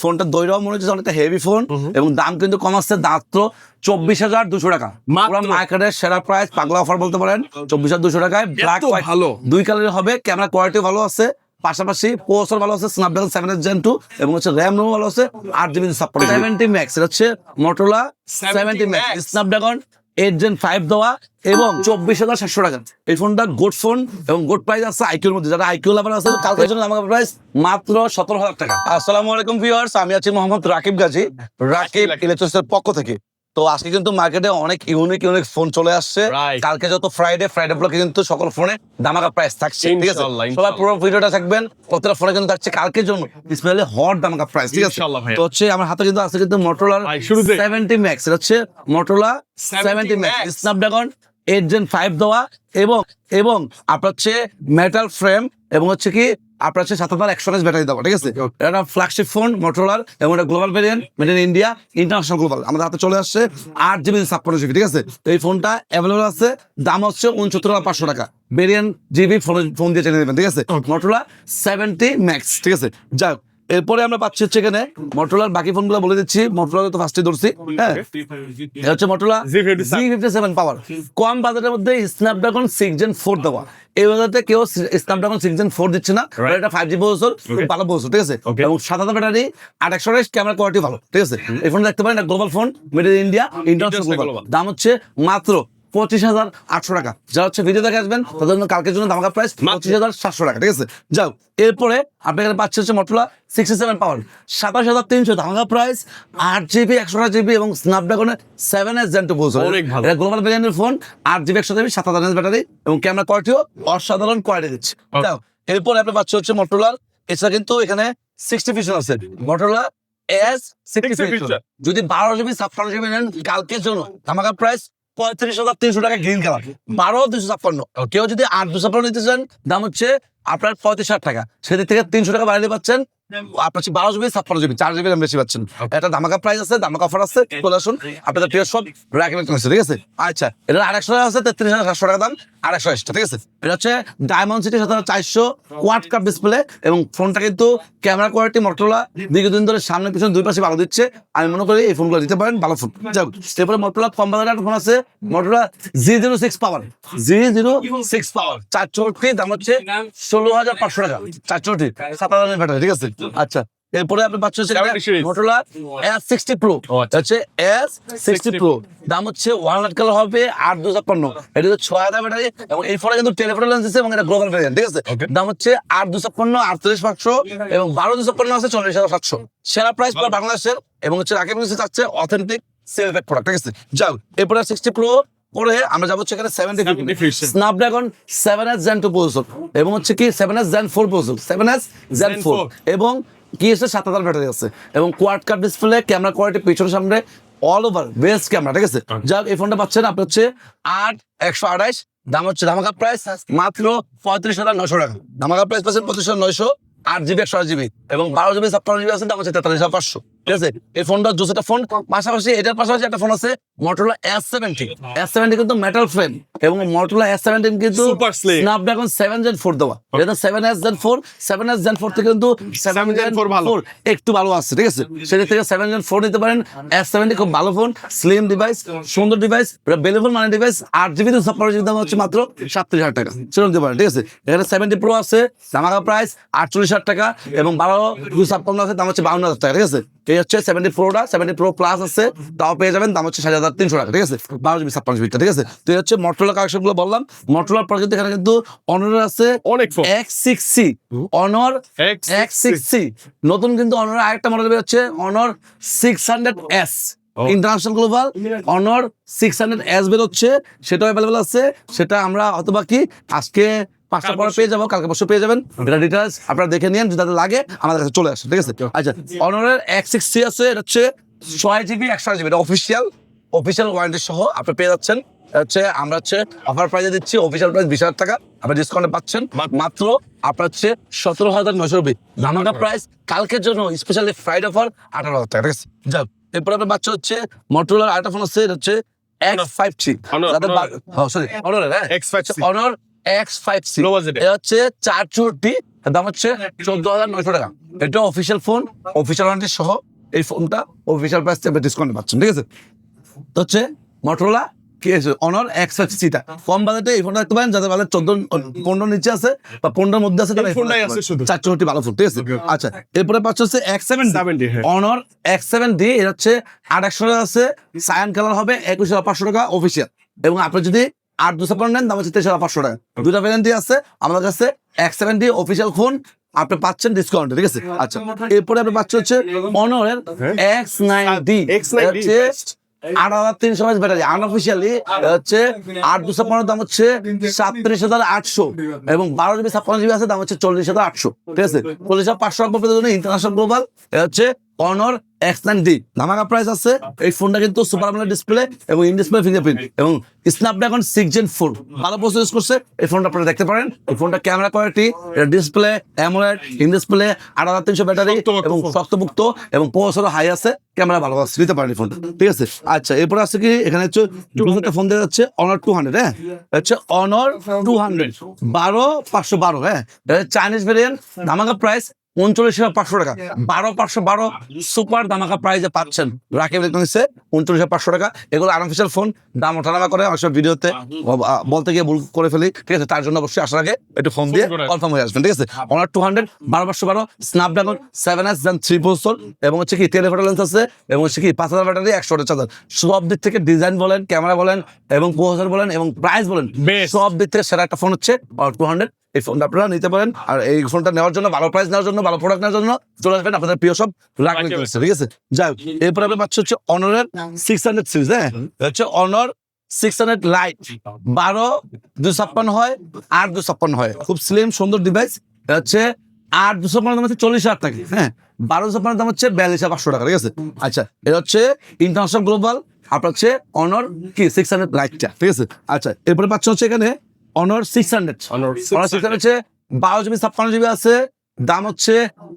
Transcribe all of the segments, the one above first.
ফোনটা দৈরাও মনে হচ্ছে অনেকটা হেভি ফোন এবং দাম কিন্তু কম আসছে মাত্র 24,200 টাকা। পুরো মার্কেটের সেরা প্রাইস, পাগলা অফার বলতে পারেন। 24,200 টাকায় ব্ল্যাক ভালো দুই কালারের হবে। ক্যামেরা কোয়ালিটি ভালো আছে, পাশাপাশি প্রসেসর ভালো আছে, স্ন্যাপড্রাগন 7 Gen 2 এবং হচ্ছে র্যাম ভালো আছে, 8GB সাপোর্ট। 70 ম্যাক্স, এটা হচ্ছে মোটরোলা 70 ম্যাক্স, স্ন্যাপড্রাগন 8 Gen 5 দেওয়া এবং 24,700 টাকা। এই ফোনটা গুড ফোন এবং গুড প্রাইস আছে আইকিউর মধ্যে। যারা আইকিউ লাভার আছে কালকের জন্য আমার প্রাইস মাত্র 17,000 টাকা। আসসালামু আলাইকুম ভিউয়ার্স, আমি আছি মোহাম্মদ রাকিব গাজী, রাকিব ইলেকট্রনিক্সের পক্ষ থেকে। তো আজকে কিন্তু মার্কেটে অনেক ইউনিক ফোন চলে আসছে। কালকে যত ফ্রাইডে ব্লকে কিন্তু সকল ফোনে ধামাকা প্রাইস থাকছে, ঠিক আছে? সবাই পুরো ভিডিওটা থাকবেন, প্রত্যেকটা ফোনে কিন্তু থাকছে কালকের জন্য স্পেশালি হট ধামাকা প্রাইস, ঠিক আছে? তো হচ্ছে আমার হাতে কিন্তু আছে কিন্তু মোটরোলা 70 ম্যাক্স, এটা হচ্ছে মোটরোলা 70 ম্যাক্স, স্ন্যাপড্রাগন 8 Gen 5 দেওয়া এবং আপনার হচ্ছে মেটাল ফ্রেম এবং হচ্ছে কি আপনার হচ্ছে 7100 ব্যাটারি দেওয়া, ঠিক আছে? এটা ফ্ল্যাগশিপ ফোন মোটরোলার এবং এটা global variant, made in India, international global. আমাদের হাতে চলে আসছে 8GB 56GB, ঠিক আছে? তো এই ফোনটা অ্যাভেলেবল আছে, দাম হচ্ছে 69,500 টাকা। ভেরিয়েন্ট জিবি ফোন দিয়ে চেনে নেবেন, ঠিক আছে? মোটরোলা 70 ম্যাক্স, ঠিক আছে? যাই হোক, এরপরে আমরা পাচ্ছি হচ্ছে এখানে মোটরোলার বাকি ফোনগুলো বলে দিচ্ছি। মোটরোলা তো ফার্স্টে ধরছি, হ্যাঁ, এটা হচ্ছে মোটরোলা Z57 পাওয়ার, কম বাজেটের মধ্যে স্ন্যাপড্রাগন 6 Gen 4 দেওয়া। এই বাজারে কেউ স্ন্যাপড্রাগন 6 Gen 4 দিচ্ছে না, এটা 5G প্রসেসর, ভালো প্রসেসর, ঠিক আছে? এবং 7000 ব্যাটারি, 8/128 ক্যামেরা কোয়ালিটি ভালো, ঠিক আছে? এই ফোনটা দেখতে পারেন, এটা global phone, made in India, international global. দাম হচ্ছে মাত্র 25,800 টাকা। যারা হচ্ছে ভিডিও দেখে আসবেন তাদের জন্য কালকের জন্য ধামাকা প্রাইস 25,700 টাকা, ঠিক আছে? যাও, এরপরে আপনি এখানে পাচ্ছেন হচ্ছে মোটরোলা 67 পাওয়ার, 27,300 ধামাকা প্রাইস, 8GB 128GB এবং স্ন্যাপড্রাগনের 7S Gen 2 প্রসেসর। এটা গ্লোবাল ভেরিয়েন্টের ফোন, 8GB 128GB, 7000 ব্যাটারি এবং ক্যামেরা কোয়ালিটিও অসাধারণ কোয়ালিটি দিচ্ছে। যাও, এরপরে আপনি পাচ্ছেন হচ্ছে মোটরোলার, এছাড়া কিন্তু এখানে 60 ফিচার আছে, মোটরোলা S60 যদি 12GB 56GB নেন কালকের জন্য ধামাকা প্রাইস 35,300 টাকা, গ্রিন কালার, 12,256। কেউ যদি 8,256 নিতে চান দাম হচ্ছে আপনার 35,000 টাকা, সেদিক থেকে 300 টাকা বাড়িয়ে পাচ্ছেন। আপনার 12GB 56GB 4GB র্যাম বেশি পাচ্ছেন। এটা ধামাকা প্রাইস আছে, ধামাকা অফার আছে, চলে আসুন আপনাদের প্রিয় সব রাকিব ইলেকট্রনিক্স, ঠিক আছে? আচ্ছা, এটা 800 টাকা আছে, 33,700 টাকা দাম, 880, ঠিক আছে? এটা হচ্ছে diamond city 7400 quad cup display এবং ফোনটা কিন্তু ক্যামেরা কোয়ালিটি মোটরোলা দীর্ঘদিন ধরে সামনে পিছনে দুই পাশে ভালো দিচ্ছে। আমি মনে করি এই ফোনগুলো দিতে পারেন, ভালো ফোন। যাক, এরপরে মোটরোলা কম বাজারের একটা ফোন আছে, মোটরোলা Z06 পাওয়ার, Z06 পাওয়ার 464, দাম হচ্ছে 16,500 টাকা, 464, 7000 ব্যাটারি, ঠিক আছে? আচ্ছা, এরপরে আপনি পাচ্ছেন মোটরোলা S60 Pro, হচ্ছে S60 Pro, দাম হচ্ছে ওয়ালনাট কালার হবে, 8,256। এটা হচ্ছে 6,000 ব্যাটারি এবং এই ফোনে কিন্তু টেলিফোটো লেন্স আছে এবং এটা গ্লোবাল ভেরিয়েন্ট, ঠিক আছে? দাম হচ্ছে 8,256, 38,500 এবং 12,256 আছে 40,700। সেরা প্রাইস পর বাংলাদেশের এবং হচ্ছে রাকিব ইলেকট্রনিক্স আছে অথেন্টিক সেল ব্যাক প্রোডাক্ট, ঠিক আছে? যাও, এরপরে 60 Pro পরে আমরা যাবো এখানে 70 স্ন্যাপড্রাগন 7S Gen 2 প্রসেসর এবং হচ্ছে কি 7S Gen 4 processor, 7S Gen 4 এবং কি আছে 7000 ব্যাটারি আছে এবং কোয়াড কাট ডিসপ্লে, ক্যামেরা কোয়ালিটি পিছনে সামনে অল ওভার বেস্ট ক্যামেরা, ঠিক আছে? যাক, এই ফোনটা পাচ্ছেন আপনি হচ্ছে 8,128, দাম হচ্ছে ধামাকা প্রাইস মাত্র 35,900 টাকা। ধামাকা প্রাইস পাচ্ছেন 35,900, 8GB 128GB এবং 12GB 56GB আছে, দাম হচ্ছে 43,500, ঠিক আছে? এই ফোনটা জোসেটা ফোন। পাশাপাশি এটার পাশাপাশি একটা ফোন আছে মোটরোলা S70 কিন্তু মেটাল ফ্রেম এবং মোটরোলা S70 কিন্তু স্ন্যাপড্রাগন 7 Gen 4 দেওয়া। এটা 7S Gen 4, 7S Gen 4 থেকে কিন্তু 7 Gen 4 একটু ভালো আছে, ঠিক আছে? সেদিক থেকে 7 Gen 4 নিতে পারেন। S70 খুব ভালো ফোন, স্লিম ডিভাইস, সুন্দর ডিভাইস, এটা বেলেবল মানে ডিভাইস, 8GB 56GB, দাম হচ্ছে মাত্র 37,000 টাকা, সেটা নিতে পারেন, ঠিক আছে? এখানে 70 Pro আছে, ধামাকা প্রাইস 48,000 টাকা এবং 12,256 আছে, দাম হচ্ছে 52,000 টাকা, ঠিক আছে? এই হচ্ছে 70 Proটা, 70 Pro Plus আছে, তাও পেয়ে যাবেন, দাম হচ্ছে 7,300 টাকা, ঠিক আছে? 12GB 56GB, ঠিক আছে? তো এই হচ্ছে মোটরোলা কালেকশন গুলো বললাম। মোটরোলার পর কিন্তু এখানে কিন্তু অনর আছে, অনেক ফোন, X6C, অনর X6C, নতুন কিন্তু অনর আরেকটা মডেল বের হচ্ছে, অনর 600S ইন্টারন্যাশনাল গ্লোবাল, অনর 600S বের হচ্ছে, সেটাও অ্যাভেলেবল আছে। সেটা আমরা অথবা কি আজকে 5টা পরে পেয়ে যাবো, কালকে পরশু পেয়ে যাবেন। এটা ডিটেলস আপনারা দেখে নিন, যদি লাগে আমাদের কাছে চলে আসে, ঠিক আছে? আচ্ছা, অনরের X6C আছে, এটা হচ্ছে 6GB 128GB, এটা অফিসিয়াল ওয়ারেন্টি সহ আপনি পেয়ে যাচ্ছেন। হচ্ছে আমরা হচ্ছে অফার প্রাইসে দিচ্ছি, অফিসিয়াল প্রাইস 20,000 টাকা, আপনি ডিসকাউন্টে পাচ্ছেন মাত্র আপনার হচ্ছে 17,990। ধামাকা প্রাইস কালকের জন্য স্পেশালি ফ্রাইডে অফার 18,000 টাকা, ঠিক আছে? যাক, এরপর আপনার বাচ্চা হচ্ছে মোটরোলার আরেকটা ফোন আছে, এটা হচ্ছে X5C, অনর X5C, এটা হচ্ছে 464, এর দাম হচ্ছে 14,900 টাকা। এটা অফিসিয়াল ফোন, অফিসিয়াল ওয়ারেন্টি সহ এই ফোনটা অফিসিয়াল প্রাইস থেকে ডিসকাউন্ট পাচ্ছেন, ঠিক আছে। তো হচ্ছে মোটরোলা কি আছে অনার X50টা কম বাজেটে এই ফোনটা দেখতে পারেন, যাদের বাজেট 14-15 নিচে আছে বা 15 মধ্যে আছে, তারা এই ফোনটাই আছে শুধু 464 ভালো ফোন, ঠিক আছে। আচ্ছা, এরপরে পাচ্ছে হচ্ছে X70 অনার X70, এটা হচ্ছে 800 টাকা আছে, সায়ান কালার হবে 21,500 টাকা অফিসিয়াল, এবং আপনি যদি 8-256 নেন দাম হচ্ছে 23,500 টাকা। দুটা ভ্যারিয়েন্ট আছে আমাদের কাছে। X70 অফিসিয়াল ফোন আপনি পাচ্ছেন ডিসকাউন্ট, ঠিক আছে। আচ্ছা, এরপরে আপনি পাচ্ছেন হচ্ছে অনারের X90 হচ্ছে 8,300 ব্যাটারি, আনঅফিসিয়ালি হচ্ছে 8-256 দাম হচ্ছে 37,800, এবং 12GB 56GB আছে, দাম হচ্ছে 40,800, ঠিক আছে। 40,500 টাকা ইন্টারন্যাশনাল গ্লোবাল হচ্ছে অনর X90 ধামাকা প্রাইস আছে। এই ফোনটা কিন্তু সুপার আমোলেড ডিসপ্লে এবং ইন ডিসপ্লে ফিঙ্গারপ্রিন্ট এবং স্ন্যাপড্রাগন 6 Gen 4 ভালো প্রসেসর ইউজ করছে। এই ফোনটা আপনারা দেখতে পারেন। এই ফোনটা camera quality, display AMOLED, in display, 8,300 battery এবং শক্তপোক্ত এবং প্রসেসর হাই আছে, ক্যামেরা ভালো আছে, নিতে পারেন এই ফোনটা, ঠিক আছে। আচ্ছা, এরপর আছে কি এখানে হচ্ছে একটা ফোন দেখা যাচ্ছে অনর 200, হ্যাঁ হচ্ছে অনর 200 12,512, হ্যাঁ চাইনিজ ভেরিয়েন্ট, ধামাকা প্রাইস 39,500 টাকা। 12,512 সুপার ধামাকা প্রাইজে পাচ্ছেন রাকিব ইলেকট্রনিক্সে 39,500 টাকা। এগুলো আনঅফিসিয়াল ফোন, দাম ওঠানামা করে অবশ্য ভিডিওতে বলতে গিয়ে ভুল করে ফেলি, ঠিক আছে। তার জন্য অবশ্যই আসার আগে একটু ফোন দিয়ে কনফার্ম হয়ে আসবেন, ঠিক আছে। Honour 200 12,512 Snapdragon 7S Gen 3 processor এবং হচ্ছে কি টেলিফোটো লেন্স আছে এবং হচ্ছে কি 5,000 ব্যাটারি 100 চার্জার। সব দিক থেকে ডিজাইন বলেন, ক্যামেরা বলেন এবং প্রসেসর বলেন এবং প্রাইস বলেন, সব দিক থেকে সেরা একটা ফোন হচ্ছে অনার 200। এই ফোনটা আপনারা নিতে পারেন। আর এই ফোনটা নেওয়ার জন্য, ভালো প্রাইস নেওয়ার জন্য, ভালো প্রোডাক্ট নেওয়ার জন্য চলে আসবেন আপনাদের প্রিয় সব রাখবেন, ঠিক আছে। যাই হোক, এরপরে আপনি পাচ্ছেন হচ্ছে অনরের 600 সিরিজ, হ্যাঁ হচ্ছে অনর 600 লাইট 12,256 হয়, 8,256 হয়, খুব স্লিম সুন্দর ডিভাইস। হচ্ছে 8,256 দাম হচ্ছে 40,000 টাকা, হ্যাঁ 12,256 দাম হচ্ছে 42,500 টাকা, ঠিক আছে। আচ্ছা, এটা হচ্ছে ইন্টারন্যাশনাল গ্লোবাল আপনার হচ্ছে অনর কি 600 লাইটটা, ঠিক আছে। আচ্ছা, এরপরে পাচ্ছেন হচ্ছে এখানে অনর 600 হচ্ছে 12GB 56GB আছে, দাম হচ্ছে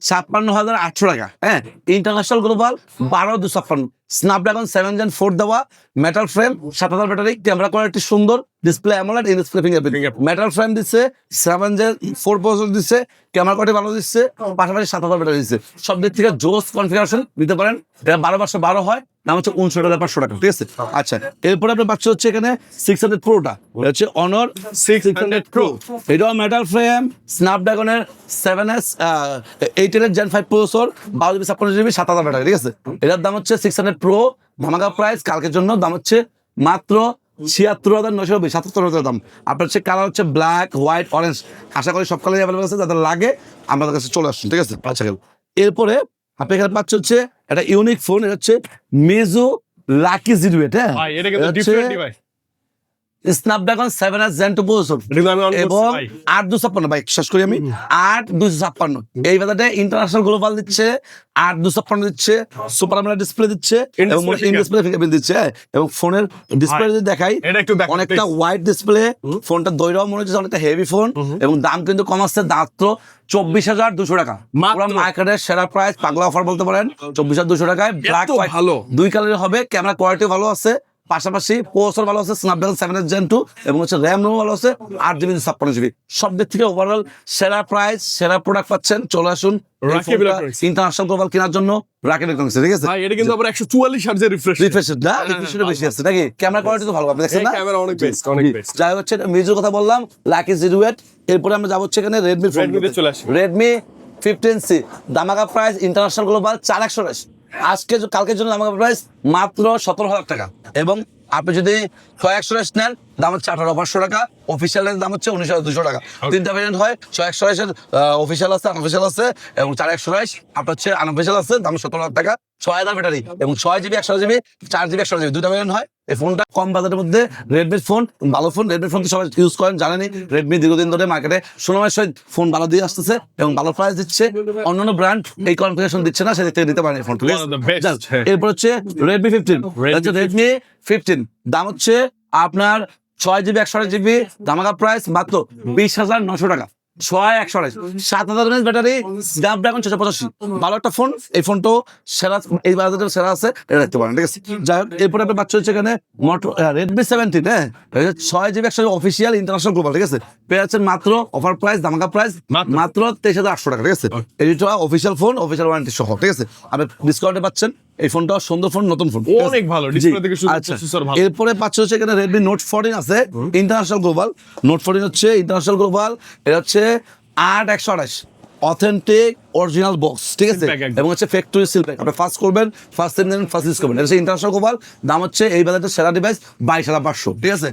56,800 টাকা, হ্যাঁ ইন্টারন্যাশনাল গ্লোবাল 12,256 স্ন্যাপড্রাগন 7 Gen 4 দেওয়া, metal frame, 7,000 battery, camera quality সুন্দর, display AMOLED, in display fingerprint, metal frame দিচ্ছে, 7 Gen 4 প্রসেসর দিচ্ছে, ক্যামেরা কোয়ালিটি ভালো দিচ্ছে, পাশাপাশি 7,000 ব্যাটারি দিচ্ছে, সব দিক থেকে জোস কনফিগারেশন নিতে পারেন। এটা 12/12 হয়, দাম হচ্ছে 59,500 টাকা, ঠিক আছে। আচ্ছা, এরপরে আপনার পাচ্ছেন হচ্ছে এখানে 600 প্রোটা, হচ্ছে অনর 600 প্রো, এটাও মেটাল ফ্রেম, স্ন্যাপড্রাগনের 7S 8 Gen 5 processor, 12GB 56GB, 7,000 battery, ঠিক আছে। এটার দাম হচ্ছে 600 প্রো ধামাকা প্রাইস কালকের জন্য, দাম হচ্ছে মাত্র 76,990, 77,000 দাম। আপনার হচ্ছে কালার হচ্ছে ব্ল্যাক, হোয়াইট, অরেঞ্জ, আশা করি সব কালারই অ্যাভেলেবল আছে, যাদের লাগে আমাদের কাছে চলে আসুন, ঠিক আছে। আচ্ছা, এরপরে আপনি এখানে পাচ্ছেন হচ্ছে একটা ইউনিক ফোন, এটা হচ্ছে মিজু লাকি জিরুয়েট, হ্যাঁ স্ন্যাপড্রাগন 7S Gen 2 প্রসেসর এবং 8,256, ভাই শেষ করি আমি, 8,256 এই বাজারে ইন্টারন্যাশনাল গ্লোবাল দিচ্ছে, 8,256 দিচ্ছে, সুপার আমোলেড ডিসপ্লে দিচ্ছে এবং ইন ডিসপ্লে ফিঙ্গারপ্রিন্ট দিচ্ছে, এবং ফোনের ডিসপ্লে যদি দেখাই অনেকটা ওয়াইড ডিসপ্লে, ফোনটা দৈর্ঘ্য মনে হচ্ছে অনেকটা হেভি ফোন, এবং দাম কিন্তু কম আসছে মাত্র 24,200 টাকা, পুরো মার্কেটের সেরা প্রাইস, পাগলা অফার বলতে পারেন। 24,200 টাকায় ব্ল্যাক ভালো দুই কালারের হবে, ক্যামেরা কোয়ালিটি ভালো আছে, পাশাপাশি প্রসেসর ভালো আছে, স্ন্যাপড্রাগন 7S Gen 2 এবং হচ্ছে র্যাম ভালো আছে, 8GB 56GB, সব দিক থেকে ওভারঅল সেরা প্রাইস, সেরা প্রোডাক্ট পাচ্ছেন। চলে আসুন ইন্টারন্যাশনাল গ্লোবাল কেনার জন্য রাকিব ইলেকট্রনিক্স, ঠিক আছে। ভাই এটা কিন্তু আবার 144 হার্জ এর রিফ্রেশ না, রিফ্রেশটা বেশি আছে নাকি, ক্যামেরা কোয়ালিটি তো ভালো, আপনি দেখছেন না, ক্যামেরা অনেক বেস্ট, অনেক বেস্ট। যাই হচ্ছে মিজুর কথা বললাম, লাকি জিরুয়েট। এরপরে আমরা যাব হচ্ছে এখানে রেডমি তে চলে আসি, রেডমি 15C ধামাকা প্রাইস ইন্টারন্যাশনাল গ্লোবাল 4,120, আজকে কালকের জন্য ধামাকা প্রাইস মাত্র 17,000 টাকা, এবং আপনি যদি 6,120 নেন দাম হচ্ছে 18,500 টাকা, অফিসিয়াল দাম হচ্ছে 19,200 টাকা। তিনটা ভেরিয়েন্ট হয়, 6,120 অফিসিয়াল আছে, আনঅফিসিয়াল আছে, এবং 4,120 আপনার হচ্ছে আনঅফিসিয়াল আছে, দাম 17,000 টাকা, 6,000 ব্যাটারি এবং 6GB 128GB, 4GB 128GB, দুটা ভেরিয়েন্ট হয়। এই ফোনটা কম বাজেটের মধ্যে রেডমির ফোন, ভালো ফোন। রেডমির ফোন তো সবাই ইউজ করেন, জানেনি। রেডমি দীর্ঘদিন ধরে মার্কেটে সুনামের সহিত ফোন ভালো দিয়ে আসতেছে এবং ভালো প্রাইস দিচ্ছে, অন্যান্য ব্র্যান্ড এই কনফিগারেশন দিচ্ছে না, সেদিক থেকে নিতে পারেন এই ফোন। এরপর হচ্ছে রেডমি 15, রেডমি 15 দাম হচ্ছে আপনার 6GB 128GB, ধামাকা প্রাইস মাত্র 20,900 টাকা, 6128 7000 ব্যাটারি, স্ন্যাপড্রাগন 685, ভালো একটা ফোন। এই ফোনটাও সেরা, এই বাজারের সেরা আছে, এটা দেখতে পারেন, ঠিক আছে। যাই হোক, এরপরে আপনার বাচ্চা হচ্ছে এখানে রেডমি 17, হ্যাঁ 6GB 128 অফিসিয়াল ইন্টারন্যাশনাল গ্লোবাল, ঠিক আছে। পেয়ে যাচ্ছেন মাত্র অফার প্রাইস, ধামাকা প্রাইস মাত্র 23800 টাকা, ঠিক আছে। এইটা অফিসিয়াল ফোন, অফিসিয়াল ওয়ারেন্টি সহ, ঠিক আছে। আপনি ডিসকাউন্টে পাচ্ছেন। এই ফোনটা সুন্দর ফোন, নতুন ফোন, অনেক ভালো, ডিসপ্লে থেকে শুরু করে প্রসেসর ভালো। এরপরে পাচ্ছ হচ্ছে এখানে রেডমি নোট 14 আছে, ইন্টারন্যাশনাল গ্লোবাল। নোট 14 হচ্ছে ইন্টারন্যাশনাল গ্লোবাল, এটা হচ্ছে 8128 অথেন্টিক অরিজিনাল বক্স, ঠিক আছে। Seal pack একদম। এবং হচ্ছে ফ্যাক্টরি সিল প্যাক, আপনি ফার্স্ট করবেন, ফার্স্ট নেবেন, ফার্স্ট ইউজ করবেন। এটা হচ্ছে ইন্টারন্যাশনাল গ্লোবাল, দাম হচ্ছে এই বাজারের সেরা ডিভাইস 22500, ঠিক আছে।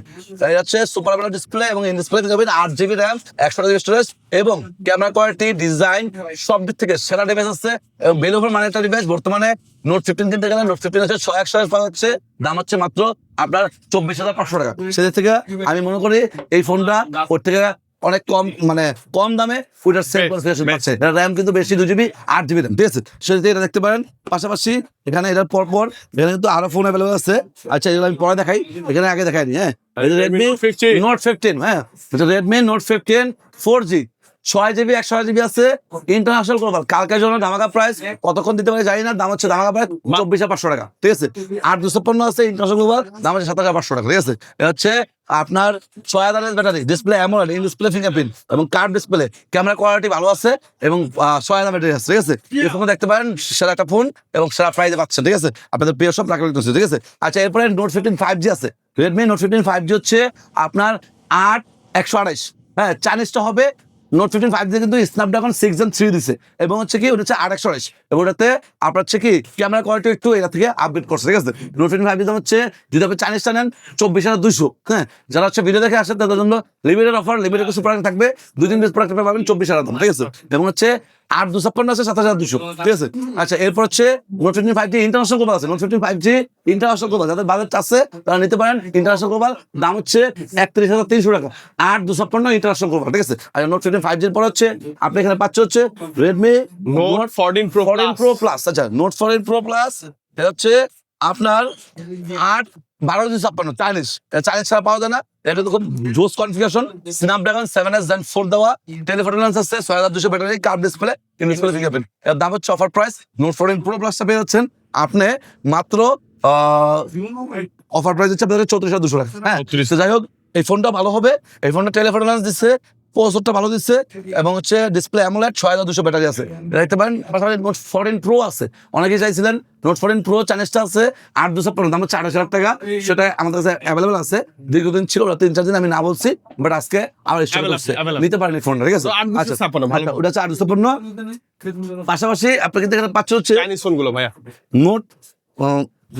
এটা হচ্ছে সুপার অ্যামোলেড ডিসপ্লে এবং ইন ডিসপ্লে পাবেন 8GB RAM, 128GB স্টোরেজ এবং ক্যামেরা কোয়ালিটি, ডিজাইন সব দিক থেকে সেরা ডিভাইস আছে এবং ভ্যালু ফর মানি একটা ডিভাইস। বর্তমানে নোট 15 কিনতে গেলে নোট 15 হচ্ছে 6128 পাওয়া যাচ্ছে, দাম হচ্ছে মাত্র আপনার 24500 টাকা। সেদিক থেকে আমি মনে করি এই ফোনটা ওর থেকে অনেক কম, মানে কম দামে ওইটার সেল কনফিগারেশন পাচ্ছে। এটা র্যাম কিন্তু বেশি 2GB 8GB র্যাম, ঠিক আছে। সেটা এটা দেখতে পারেন। পাশাপাশি এখানে এটার পরপর এখানে কিন্তু আরো ফোন অ্যাভেলেবল আছে। আচ্ছা, এগুলো আমি পরে দেখাই, এখানে আগে দেখাইনি। হ্যাঁ, রেডমি নোট 15, হ্যাঁ এটা Redmi Note 15 4G, 6GB 128GB আছে, ইন্টারন্যাশনাল গ্লোবাল। কালকের জন্য ধামাকা প্রাইস, কতক্ষণ দিতে পারে জানি না, দাম হচ্ছে ধামাকা প্রাইস 24500 টাকা, ঠিক আছে। 8256 আছে ইন্টারন্যাশনাল গ্লোবাল, দাম হচ্ছে 7500 টাকা, ঠিক আছে। এটা হচ্ছে আপনার 6000 battery, display AMOLED, in display fingerprint এবং কার্ভ ডিসপ্লে, ক্যামেরা কোয়ালিটি ভালো আছে এবং 6000 ব্যাটারি আছে, ঠিক আছে। এই ফোন দেখতে পারেন, সেরা একটা ফোন এবং সেরা প্রাইসে পাচ্ছেন, ঠিক আছে। আপনাদের প্রিয় সব প্রাকৃতিক, ঠিক আছে। আচ্ছা, এরপরে নোট 15 5G আছে, রেডমি নোট 15 5G হচ্ছে আপনার 8128, হ্যাঁ চাইনিজটা হবে। নোট 15 5G কিন্তু স্ন্যাপড্রাগন 6 Gen 3 দিছে এবং হচ্ছে কি ওটা হচ্ছে 8128 এবং ওটাতে আপনার হচ্ছে কি ক্যামেরা কোয়ালিটি একটু এটা থেকে আপডেট করছে, ঠিক আছে। নোট 15 5G দাম হচ্ছে, যদি আপনি চাইনিজটা নেন 24200, হ্যাঁ। যারা হচ্ছে ভিডিও দেখে আসেন তাদের জন্য লিমিটেড অফার, লিমিটেড কিছু প্রোডাক্ট থাকবে, 2-3 পিস প্রোডাক্ট পাবেন 24000 দাম, ঠিক আছে। এবং হচ্ছে 8256 আছে 7200, ঠিক আছে। আচ্ছা, এরপর হচ্ছে নোট 15 5G ইন্টারন্যাশনাল গ্লোবাল আছে, নোট 15 5G ইন্টারন্যাশনাল গ্লোবাল, যাদের বাজেট আছে তারা নিতে পারেন। ইন্টারন্যাশনাল গ্লোবাল দাম হচ্ছে 31300 টাকা, 8256 ইন্টারন্যাশনাল গ্লোবাল, ঠিক আছে। আর নোট 15 5G এর পর হচ্ছে আপনি এখানে পাচ্ছেন হচ্ছে Redmi note 14 pro 14 pro plus. আচ্ছা, নোট 14 প্রো প্লাস এটা হচ্ছে আপনার 1256 চাইনিজ, চাইনিজ ছাড়া পাওয়া যায় না। এটা তো খুব জোস কনফিগারেশন, স্ন্যাপড্রাগন 7S Gen 4 দেওয়া, টেলিফোন লেন্স আছে, 6200 battery, curve display, display fingerprint. এর দাম হচ্ছে অফার প্রাইস। নোট 14 প্রো প্লাসটা পেয়ে যাচ্ছেন আপনি মাত্র অফার প্রাইস হচ্ছে আপনাদের 34200 টাকা, হ্যাঁ। তো যাই হোক, এই ফোনটা ভালো হবে। এই ফোনটা টেলিফোন লেন্স দিচ্ছে, প্রসেসরটা ভালো দিচ্ছে এবং হচ্ছে ডিসপ্লে অ্যামোলেড, 6200 ব্যাটারি আছে, দেখতে পারেন। পাশাপাশি নোট 14 প্রো আছে, অনেকেই চাইছিলেন। নোট 14 প্রো চাইনিজটা আছে 8256, দাম হচ্ছে 28000 টাকা। সেটা আমাদের কাছে অ্যাভেলেবল আছে, দীর্ঘদিন ছিল, 3-4 দিন আমি না বলছি, বাট আজকে আবার স্টক করছে, নিতে পারেন এই ফোনটা, ঠিক আছে। আচ্ছা, ওটা হচ্ছে 8256। পাশাপাশি আপনি কিন্তু এখানে পাচ্ছেন হচ্ছে চাইনিজ ফোনগুলো ভাইয়া, নোট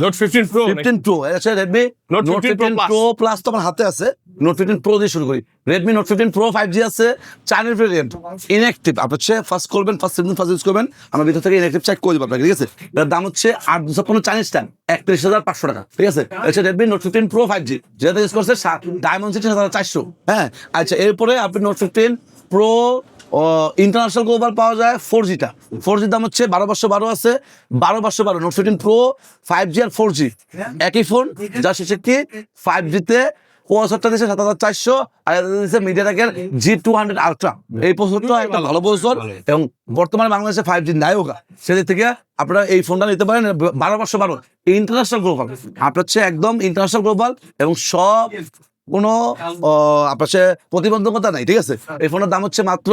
নোট 15 প্রো 15 প্রো, এটা Redmi note note 15 15 pro plus তো আমার হাতে আছে। নোট 15 প্রো দিয়ে শুরু করি। রেডমি নোট 15 প্রো 5G আছে, চাইনিজ ভেরিয়েন্ট, ইনঅ্যাক্টিভ। আপনি হচ্ছে ফার্স্ট করবেন, ফার্স্ট ইউজ করবেন, আমার ভিতর থেকে ইনঅ্যাক্টিভ চেক করে দেবো আপনাকে, ঠিক আছে। এর দাম হচ্ছে 8256 চাইনিজ টাইম, 31500 টাকা, ঠিক আছে। আচ্ছা, রেডমি নোট 15 প্রো 5G যেটা ইউজ করছে ডায়মন্ড সিটি 7400, হ্যাঁ। আচ্ছা, এরপরে আপনি নোট 15 প্রো ইন্টারন্যাশনাল গ্লোবাল পাওয়া যায় 4Gটা, 4G দাম হচ্ছে 12512 আছে, 12512 নোট 15 প্রো 5G আর 4G একই ফোন, যা শেষে কি 5Gতে প্রসেসরটা দিচ্ছে 7400 আর দিচ্ছে মিডিয়াটেকের G200 আলট্রা। এই প্রসেসরটা একটা ভালো প্রসেসর এবং বর্তমানে বাংলাদেশে 5G নায়কা, সেদিক থেকে আপনারা এই ফোনটা নিতে পারেন। 12512 ইন্টারন্যাশনাল গ্লোবাল, আপনার হচ্ছে একদম ইন্টারন্যাশনাল গ্লোবাল এবং সব কোনো আপনার সে প্রতিবন্ধকতা নাই, ঠিক আছে। এই ফোনের দাম হচ্ছে মাত্র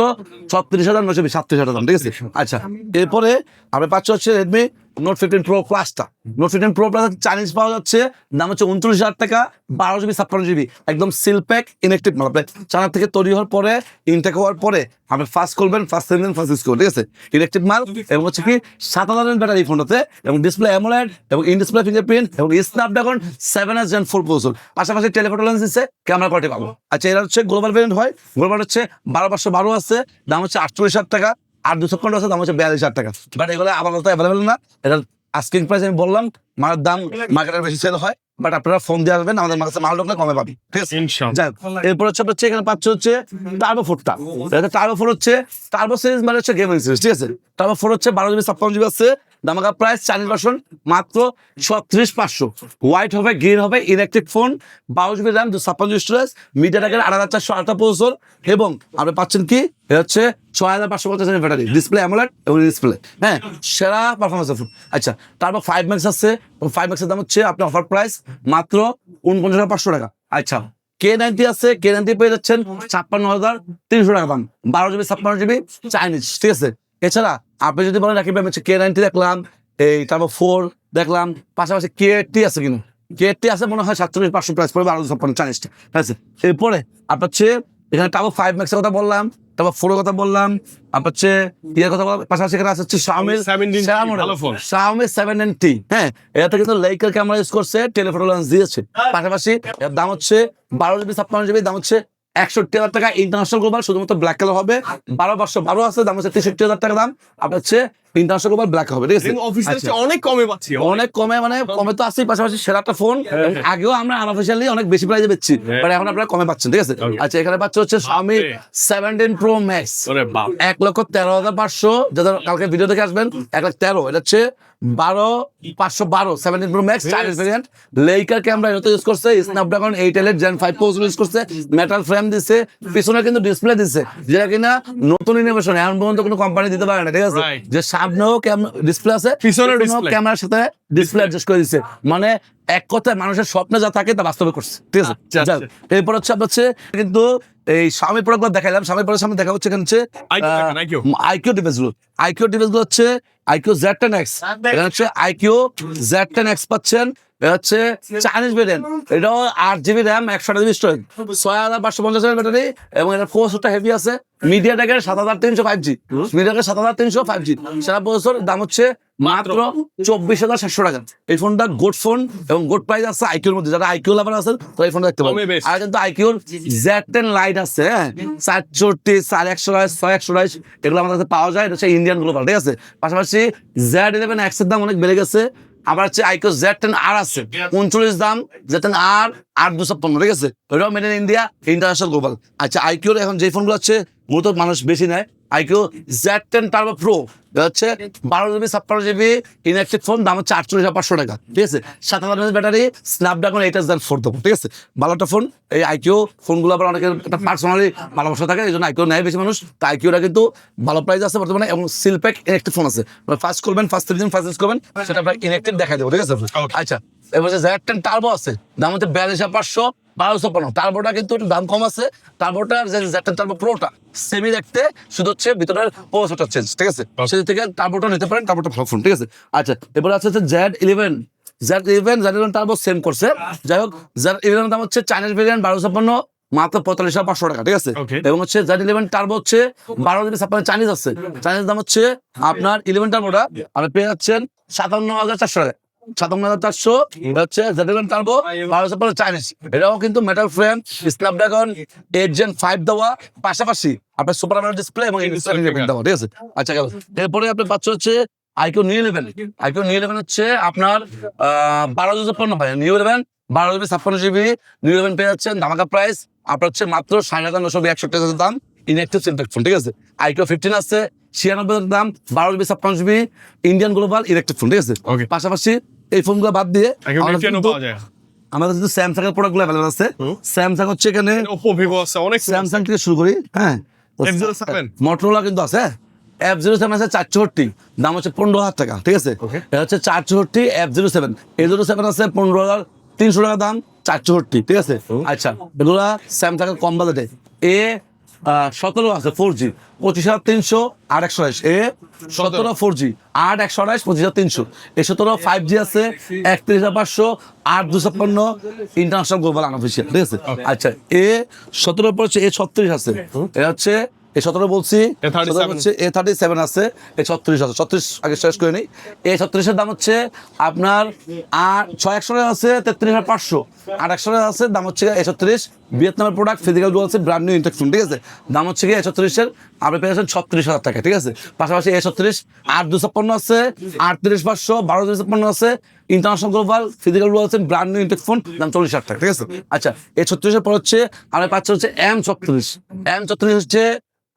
36920, 37000 দাম, ঠিক আছে। আচ্ছা, এরপরে আমরা পাচ্ছি হচ্ছে রেডমি নোট 15 প্রো প্লাসটা। নোট 15 প্রো প্লাস চাইনিজ পাওয়া যাচ্ছে, দাম হচ্ছে 29000 টাকা, 12GB 56GB, একদম সিল প্যাক ইনঅ্যাক্টিভ মাল। আপনি চায়না থেকে তৈরি হওয়ার পরে, ইনটেক হওয়ার পরে আপনি ফার্স্ট করবেন, ফার্স্ট সেভেন ফার্স্ট ইউজ করবেন, ঠিক আছে। ইনঅ্যাক্টিভ মাল এবং হচ্ছে কি 7000 ব্যাটারি এই ফোনটাতে এবং ডিসপ্লে অ্যামোলেড এবং ইন ডিসপ্লে ফিঙ্গারপ্রিন্ট এবং স্ন্যাপড্রাগন 7S Gen 4 প্রসেসর, পাশাপাশি টেলিফোটো লেন্স দিচ্ছে, ক্যামেরা কোয়ালিটি ভালো। আচ্ছা, এরা হচ্ছে গ্লোবাল ভেরিয়েন্ট হয়, গ্লোবাল হচ্ছে 12512 আছে, দাম হচ্ছে 48000 টাকা, আর 256 আছে, দাম হচ্ছে 42000 টাকা। বাট এগুলো আপাতত অ্যাভেলেবেল না, এটা আস্কিং প্রাইস আমি বললাম, মালের দাম মার্কেটের বেশি সেল হয়, বাট আপনারা ফোন দিয়ে আসবেন, আমাদের কাছে মাল ঢুকলে কমে পাবি, ঠিক আছে। যাই হোক, এরপর হচ্ছে আপনার এখানে পাচ্ছে হচ্ছে টার্বো 4টা। টার্বো 4 হচ্ছে টার্বো সিরিজ, মানে হচ্ছে গেমিং সিরিজ, ঠিক আছে। টার্বো 4 হচ্ছে 12GB 56GB আছে, দামাকা প্রাইস চাইনিজ ভার্সন মাত্র 36,500। হোয়াইট হবে, গ্রিন হবে, electric phone, 12 GB RAM, 256 storage, মিডিয়াটেকের 8400 আল্ট্রা প্রসেসর, এবং আপনি পাচ্ছেন কি এটা হচ্ছে 6550 ব্যাটারি, ডিসপ্লে অ্যামোলেড এবং ডিসপ্লে, হ্যাঁ, সেরা পারফরমেন্সের ফোন। আচ্ছা, তারপর 5 ম্যাক্স আছে, 5 ম্যাক্সের দাম হচ্ছে আপনার অফার প্রাইস মাত্র 49,500 টাকা। আচ্ছা, K90 আছে, K90 পেয়ে যাচ্ছেন 56,300 টাকা দাম, 12 জিবি 56 জিবি চাইনিজ, ঠিক আছে। এছাড়া আপনি যদি বলেন রাকিব ভাই হচ্ছে K90 দেখলাম, এই তারপর 4 দেখলাম, পাশাপাশি K80 আছে কিনা, K80 আছে মনে হয় 47,500 প্রাইস পড়বে, 1256 চাইনিজটা, ঠিক আছে। এরপরে আপনার হচ্ছে এখানে টাবো 5 ম্যাক্সের কথা বললাম, তারপর 4 এর কথা বললাম, আপনার হচ্ছে ইয়ের কথা বললাম, পাশাপাশি এখানে আছে হচ্ছে Xiaomi 17T ভালো ফোন। Xiaomi 7T, হ্যাঁ, এটাতে কিন্তু লেইকার ক্যামেরা ইউজ করছে, টেলিফোটো লেন্স দিয়েছে, পাশাপাশি এর দাম হচ্ছে 12 জিবি 56 জিবি, দাম হচ্ছে 61,000 টাকা, ইন্টারন্যাশনাল গ্লোবাল, শুধুমাত্র ব্ল্যাক কালার হবে, 12,512 আছে, দাম হচ্ছে 63,000 টাকা দাম, আপনার হচ্ছে ইন্টারন্যাশনাল গ্লোবাল ব্ল্যাক হবে, ঠিক আছে। অফিসিয়াল আচ্ছা, অনেক কমে পাচ্ছি, অনেক কমে, মানে কমে তো আছেই, পাশাপাশি সেরা একটা ফোন, আগেও আমরা আনঅফিশিয়ালি অনেক বেশি প্রাইসে বেচছি, বাট এখন আপনারা কমে পাচ্ছেন, ঠিক আছে। আচ্ছা, এখানে পাচ্ছে হচ্ছে Xiaomi 17 Pro Max, ওরে বাপ, 1,13,500, যাদের কালকে ভিডিও দেখে আসবেন 1,13,000, এটা হচ্ছে 12,512 17 Pro Max চাইনিজ ভেরিয়েন্ট, লেইকার ক্যামেরা এটা ইউজ করছে, Snapdragon 8 Elite Gen 5 processor use করছে, মেটাল ফ্রেম দিছে, পিছনে কিন্তু ডিসপ্লে দিছে, যেটা কিনা নতুন ইনোভেশন, এখন পর্যন্ত কোনো কোম্পানি দিতে পারে না, ঠিক আছে। Right. যে সামনেও ডিসপ্লে আছে, পিছনেও display। ক্যামেরার সাথে ডিসপ্লে অ্যাডজাস্ট করে দিছে, মানে এক কথায় মানুষের স্বপ্নে যা থাকে তা বাস্তবে করছে, ঠিক আছে। আচ্ছা, যাক, এরপর হচ্ছে আপনার হচ্ছে কিন্তু এই Xiaomi প্রোডাক্টগুলো দেখাইলাম, Xiaomi প্রোডাক্ট সামনে দেখা হচ্ছে এখানে হচ্ছে IQ দেখেন, IQ। আইকিউ ডিভাইসগুলো হচ্ছে IQ Z10X, এখানে হচ্ছে IQ Z10X পাচ্ছেন, এটা হচ্ছে চাইনিজ ভেরিয়েন্ট, এটাও 8 GB RAM, 128 GB storage, 6550 battery, এবং এটা প্রসেসরটা হেভি আছে, মিডিয়াটেকের 7300 5G, মিডিয়াটেকের 7300 5G সেরা প্রসেসর, দাম হচ্ছে মাত্র 24,700 টাকা। এই ফোনটা গুড ফোন এবং গুড প্রাইস আছে আইকিউর মধ্যে, যারা আইকিউ লাভার আছেন তো এই ফোনটা দেখতে পাবেন। কমে বেশ। আর কিন্তু আইকিউর Z10 লাইট আছে, হ্যাঁ, 464, 4,128, 6,128, এগুলো আমাদের কাছে পাওয়া যায়, এটা হচ্ছে ইন্ডিয়ান গ্লোবাল, ঠিক আছে। পাশাপাশি Z11X এর দাম অনেক বেড়ে গেছে, আবার হচ্ছে IQ Z10R আছে 39 দাম, Z10R 8,256, ঠিক আছে, ওটাও made in India, international global. আচ্ছা, আইকিউর এখন যে ফোনগুলো হচ্ছে মূলত মানুষ বেশি নেয়, IQ Z10 Turbo Pro, এটা হচ্ছে 12 জিবি 56 জিবি ইলেকট্রিক ফোন, দাম হচ্ছে 48,500 টাকা, ঠিক আছে। 7000 ব্যাটারি, স্ন্যাপড্রাগন 8Gen 4 দেবো, ঠিক আছে, ভালো একটা ফোন। এই আইকিউ ফোনগুলো আবার অনেকের একটা পার্সোনালি ভালোবাসা থাকে, এই জন্য আইকিউ নেয় বেশি মানুষ, তো আইকিউটা কিন্তু ভালো প্রাইস আছে বর্তমানে, এবং সিলপ্যাক ইলেকট্রিক ফোন আছে, ফার্স্ট করবেন, ফার্স্ট 3 দিন ফার্স্ট ইউজ করবেন, সেটা আপনার ইলেকট্রিক দেখা দেবো, ঠিক আছে। আচ্ছা, এবার হচ্ছে Z10 টার্বো আছে, দাম হচ্ছে 42,500, 1250, টার্বোটা কিন্তু একটু দাম কম আছে, টার্বোটার যে Z10 টার্বো প্রোটা সেমি দেখতে, শুধু হচ্ছে ভিতরের প্রসেসরটা চেঞ্জ, ঠিক আছে, সেই থেকে টার্বোটা নিতে পারেন, টার্বোটা ভালো ফোন, ঠিক আছে। আচ্ছা, এবার আছে হচ্ছে Z11 টার্বো সেম করছে, যাই হোক, Z11 দাম হচ্ছে চাইনিজ ভেরিয়েন্ট 1256, মাত্র 45,500 টাকা, ঠিক আছে। Okay. এবং হচ্ছে Z11 টার্বো হচ্ছে 12 জিবি 56 চাইনিজ আছে, চাইনিজ দাম হচ্ছে আপনার 11 টার্বোটা আপনি পেয়ে যাচ্ছেন 57,400 টাকা, 57,400, হচ্ছে Z11 টার্বো 1256 চাইনিজ, এটাও কিন্তু মেটাল ফ্রেম, স্ন্যাপড্রাগন 8 Gen 5 দেওয়া, পাশাপাশি আপনার সুপার AMOLED ডিসপ্লে এবং দেওয়া, ঠিক আছে। আচ্ছা, এরপরে আপনি পাচ্ছেন হচ্ছে IQ Neo 11 হচ্ছে আপনার 12,056 ভাই, Neo 11 12 জিবি 56 জিবি Neo 11 পেয়ে যাচ্ছেন, ধামাকা প্রাইস আপনার হচ্ছে মাত্র 9,961 টাকা দাম, ইনঅ্যাক্টিভ সিলপ্যাক ফোন, ঠিক আছে। IQ 15 আছে 96 দাম, 12 GB 56 GB Indian global electric phone, ঠিক আছে। Okay. পাশাপাশি এই ফোনগুলো বাদ দিয়ে IQ আমরা 15 কিন্তু- পাওয়া যায়। আমাদের কিন্তু স্যামসাং এর প্রোডাক্টগুলো অ্যাভেলেবল আছে। স্যামসাং হচ্ছে এখানে Oppo, Vivo আছে, অনেক স্যামসাং থেকে শুরু করি, হ্যাঁ, F07 মোটরোলা কিন্তু আছে, F07 আছে 464, দাম হচ্ছে 15,000 টাকা, ঠিক আছে। Okay. এটা হচ্ছে 464 F07, A07 আছে 15,300 টাকা দাম, 464, ঠিক আছে। আচ্ছা, এগুলা স্যামসাং এর কম বাজেটে A17 আছে 4G 25,300 8,128, A17 4G 8,128 25,300, A17 5G আছে 31,500 8,256, ইন্টারন্যাশনাল গ্লোবাল আনঅফিশিয়াল, ঠিক আছে। আচ্ছা, A17 পর হচ্ছে A36 আছে, এটা হচ্ছে A17 বলছি, A37 হচ্ছে A37 আছে, A36 আছে, 36 আগে শেষ করে নেই। A36 এর দাম হচ্ছে আপনার 6,100 আছে 33,500, 8,100 আছে, দাম হচ্ছে A36, ভিয়েতনামের প্রোডাক্ট, ফিজিক্যাল ডুয়াল আছে, ব্র্যান্ড নিউ ইনটেক ফোন, ঠিক আছে। দাম হচ্ছে কি A36 এর আপনি পেয়েছেন 36,000 টাকা, ঠিক আছে। পাশাপাশি A36 8,256 আছে, 38,500, 12,256 আছে, ইন্টারন্যাশনাল গ্লোবাল ফিজিক্যাল ডুয়াল আছে, ব্র্যান্ড নিউ ইনটেক ফোন, দাম 40,000 টাকা, ঠিক আছে। আচ্ছা, A36 এর পর হচ্ছে আমরা পাচ্ছি হচ্ছে M36 হচ্ছে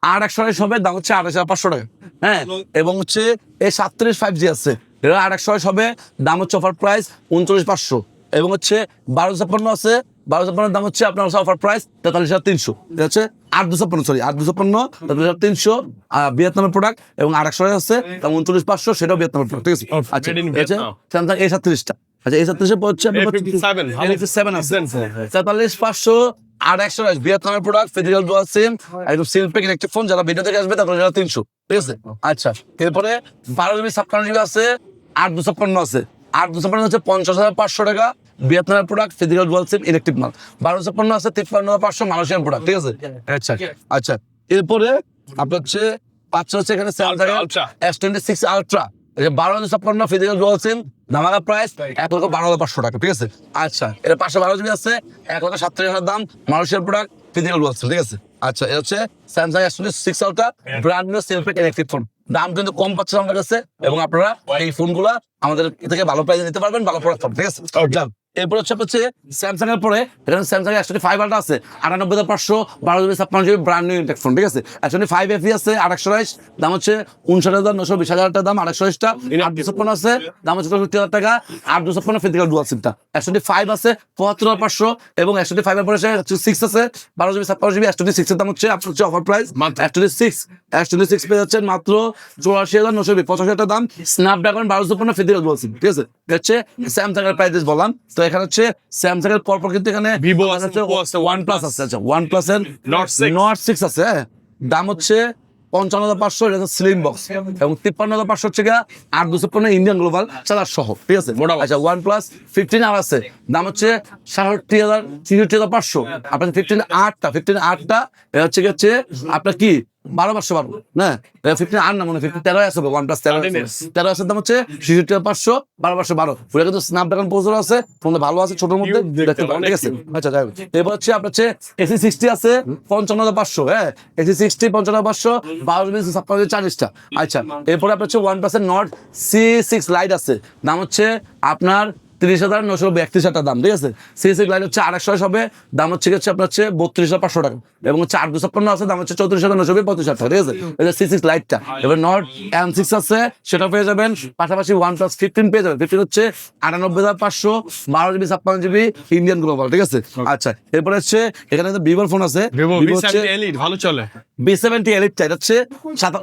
8,128 হবে, দাম হচ্ছে 28,500 টাকা, হ্যাঁ। এবং হচ্ছে A37 5G আছে, এটা 828 হবে, দাম হচ্ছে অফার প্রাইস 39,500। এবং হচ্ছে 1256 আছে, 1256 দাম হচ্ছে আপনার অফার প্রাইস 43,300। এটা হচ্ছে 8256, সরি 8256, 43,300 ভিয়েতনামের প্রোডাক্ট। এবং 828 আছে, দাম 39,500, সেটাও ভিয়েতনামের প্রোডাক্ট, ঠিক আছে। আচ্ছা, Made in এটা হচ্ছে Vietnam. স্যামসাং A37টা। আচ্ছা, A37 এর পর হচ্ছে আপনার A57, ভালো। A57 আছে, 43,500 আর 128 ভিয়েতনামের প্রোডাক্ট, ফিজিক্যাল ডুয়াল সিম, একদম সিলপেক ইলেকট্রিক ফোন। যারা ভিডিও থেকে আসবে তাদের 300, ঠিক আছে। আচ্ছা, এরপরে 12GB 56GB আছে, 8256 আছে। 8256 হচ্ছে 50,500 টাকা, ভিয়েতনামের প্রোডাক্ট, ফিজিক্যাল ডুয়াল সিম, ইলেকট্রিক মাল। 1256 আছে 53,500, মালয়েশিয়ান প্রোডাক্ট, ঠিক আছে। আচ্ছা আচ্ছা, এরপরে আপনার হচ্ছে 500 হচ্ছে এখানে Samsung Ultra. S26 ultra, 12,56 physical dual SIM, ধামাকা প্রাইস 1,12,500 টাকা, ঠিক আছে। আচ্ছা, এটা 512GB আছে, 1,37,000 দাম, মালয়েশিয়ার প্রোডাক্ট, ফিজিক্যাল ডুয়াল সিম, ঠিক আছে। আচ্ছা, এটা হচ্ছে Samsung S26 ultra, brand new সেলফেক ইলেকট্রিক ফোন। দাম কিন্তু কম পাচ্ছে আমাদের কাছে, এবং আপনারা এই ফোনগুলা আমাদের থেকে ভালো প্রাইসে নিতে পারবেন, ভালো প্রোডাক্ট, ঠিক আছে। যান, এরপর হচ্ছে স্যামসাং এর পরে এখানে স্যামসাং S25 আলট্রা আছে, 98,500, 12GB 56GB, brand new intact phone, ঠিক আছে। S25 FE আছে 828, দাম হচ্ছে 59,900, 20,000 টাকা দাম। 828টা 856 আছে, দাম হচ্ছে 60,000 টাকা, 856 ফিজিক্যাল ডুয়াল সিমটা। S25 আছে 75,500, এবং S25 এর পরে 6 আছে, 12GB 56GB। S26 এর দাম হচ্ছে আপনার হচ্ছে অফার প্রাইস S26 পেয়ে যাচ্ছেন মাত্র 84,900, 85,000 দাম। স্ন্যাপড্রাগন 1256 ফিজিক্যাল ডুয়াল সিম, ঠিক আছে। এটা হচ্ছে স্যামসাং এর প্রাইস বললাম। তো এখানে হচ্ছে স্যামসাং এর পরপর কিন্তু এখানে Vivo আছে, আছে, Oppo আছে, OnePlus আছে। আচ্ছা, OnePlus এর Nord 6 আছে, হ্যাঁ। দাম হচ্ছে 55,500, এটা স্লিম বক্স। এবং 53,500 হচ্ছে গিয়া 8,256 ইন্ডিয়ান গ্লোবাল চার্জার সহ, ঠিক আছে। আচ্ছা, OnePlus 15R আছে, দাম হচ্ছে 66,500। আপনার 15R টা এটা হচ্ছে আপনার কি 12,512 না, 15R না, মনে 13 আছে, OnePlus 13 আছে, দাম হচ্ছে 66,500, 12,512। ওটা কিন্তু স্ন্যাপড্রাগন প্রসেসর আছে, ফোনটা ভালো আছে, ছোটর মধ্যে দেখতে পারেন, ঠিক আছে। আচ্ছা, যাই হোক, এবার হচ্ছে আপনার হচ্ছে AC60 আছে 55,500, হ্যাঁ, AC60 55,500, 12GB 5640টা। আচ্ছা, এরপরে আপনার হচ্ছে OnePlus এর Nord C6 লাইট আছে, দাম হচ্ছে আপনার 30,932 দাম, ঠিক আছে। C6 লাইট হচ্ছে 828 হবে, দাম হচ্ছে আপনার হচ্ছে 32,500 টাকা। এবং হচ্ছে 8,256 আছে, দাম হচ্ছে 34,935 টাকা, ঠিক আছে। এটা C6 লাইটটা। এবার Nord M6 আছে, সেটা পেয়ে যাবেন। পাশাপাশি OnePlus 15 পেয়ে যাবেন। 15 হচ্ছে 98,500, 12GB 56GB, ইন্ডিয়ান গ্লোবাল, ঠিক আছে। আচ্ছা, এরপরে হচ্ছে এখানে ভিভোর ফোন আছে, Vivo Vivo হচ্ছে V70 Elite, ভালো চলে। B70 Elite, এটা হচ্ছে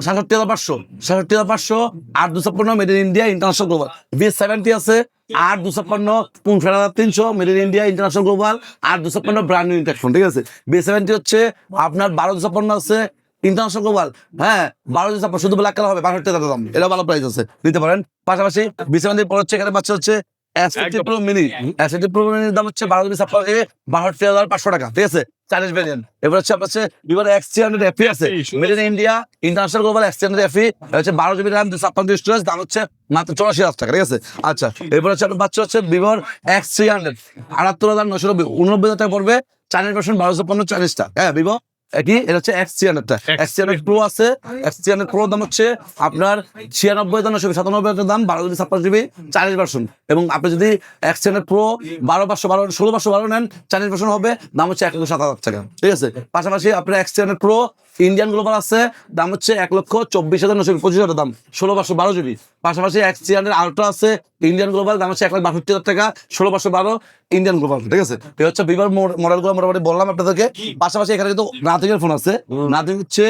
67,500, 8,256, made in India, international global. V70 আছে 8,256, 53,300, made in India, international global, 8,256 brand new intact phone, ঠিক আছে। B70 হচ্ছে আপনার 12,256 আছে, ইন্টারন্যাশনাল গ্লোবাল, হ্যাঁ, 12,256, শুধু ব্ল্যাক কালার হবে, 62,000 দাম, এটা ভালো প্রাইস আছে, নিতে পারেন। পাশাপাশি B70 পর হচ্ছে এখানে পাচ্ছে হচ্ছে S50 Pro Mini, S50 Pro Mini দাম হচ্ছে 12GB 56GB, 62,500 টাকা, ঠিক আছে। 40 ভেরিয়েন্ট। এবার হচ্ছে আপনার হচ্ছে Vivo X300 FE আছে, made in India, international global, X300 FE, হচ্ছে 12GB RAM, 256 স্টোরেজ, দাম হচ্ছে মাত্র 84,000 টাকা, ঠিক আছে। আচ্ছা, এবার হচ্ছে আপনার বাচ্চা হচ্ছে Vivo X300, 78,990, 89,000 টাকা পড়বে, চাইনিজ ভার্সন 1250 হ্যাঁ, Vivo কি এটা হচ্ছে X300টা। X300 Pro আছে, X300 Pro দাম হচ্ছে আপনার 96,990, 97,000 দাম, 12GB 56GB, চাইনিজ ভার্সন। এবং আপনি যদি X300 Pro 12,512, 16,512 নেন, চাইনিজ ভার্সন হবে, দাম হচ্ছে 1,07,000 টাকা, ঠিক আছে। পাশাপাশি আপনার X300 Pro ইন্ডিয়ান গ্লোবাল আছে, দাম হচ্ছে 1,24,990, 25,000 দাম, 16,512GB। পাশাপাশি X300 আলট্রা আছে, ইন্ডিয়ান গ্লোবাল, দাম হচ্ছে 1,62,000 টাকা, 16,512 ইন্ডিয়ান গ্লোবাল, ঠিক আছে। এই হচ্ছে ভিভোর মডেলগুলো মোটামুটি বললাম আপনাদেরকে। পাশাপাশি এখানে কিন্তু নাথিং এর ফোন আছে, নাথিং হচ্ছে